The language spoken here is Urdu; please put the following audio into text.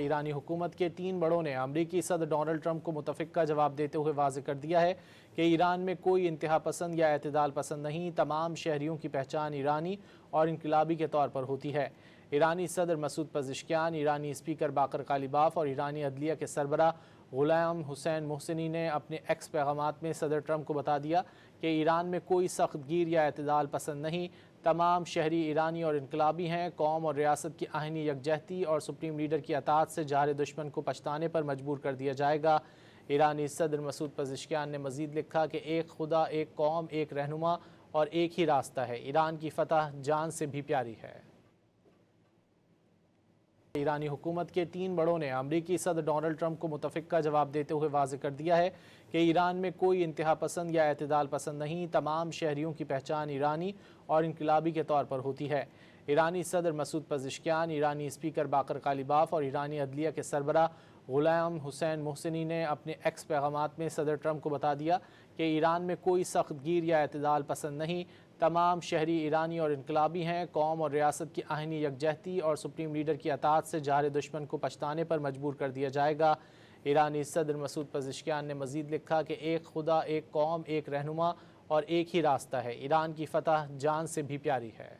ایرانی حکومت کے 3 بڑوں نے امریکی صدر ڈونلڈ ٹرمپ کو متفقہ جواب دیتے ہوئے واضح کر دیا ہے کہ ایران میں کوئی انتہا پسند یا اعتدال پسند نہیں، تمام شہریوں کی پہچان ایرانی اور انقلابی کے طور پر ہوتی ہے۔ ایرانی صدر مسعود پزشکیان، ایرانی اسپیکر باقر قالیباف اور ایرانی عدلیہ کے سربراہ غلام حسین محسنی نے اپنے ایکس پیغامات میں صدر ٹرمپ کو بتا دیا کہ ایران میں کوئی سخت گیر یا اعتدال پسند نہیں، تمام شہری ایرانی اور انقلابی ہیں، قوم اور ریاست کی آئینی یکجہتی اور سپریم لیڈر کی اطاعت سے جار دشمن کو پچھتانے پر مجبور کر دیا جائے گا۔ ایرانی صدر مسعود پزشکیان نے مزید لکھا کہ ایک خدا، ایک قوم، ایک رہنما اور ایک ہی راستہ ہے، ایران کی فتح جان سے بھی پیاری ہے۔ ایرانی حکومت کے 3 بڑوں نے امریکی صدر ڈونلڈ ٹرمپ کو متفقہ جواب دیتے ہوئے واضح کر دیا ہے کہ ایران میں کوئی انتہا پسند یا اعتدال پسند نہیں، تمام شہریوں کی پہچان ایرانی اور انقلابی کے طور پر ہوتی ہے۔ ایرانی صدر مسعود پزشکیان، ایرانی اسپیکر باقر قالیباف اور ایرانی عدلیہ کے سربراہ غلام حسین محسنی نے اپنے ایکس پیغامات میں صدر ٹرمپ کو بتا دیا کہ ایران میں کوئی سخت گیر یا اعتدال پسند نہیں، تمام شہری ایرانی اور انقلابی ہیں، قوم اور ریاست کی آئینی یکجہتی اور سپریم لیڈر کی اطاعت سے جار دشمن کو پچھتانے پر مجبور کر دیا جائے گا۔ ایرانی صدر مسعود پزشکیان نے مزید لکھا کہ ایک خدا، ایک قوم، ایک رہنما اور ایک ہی راستہ ہے، ایران کی فتح جان سے بھی پیاری ہے۔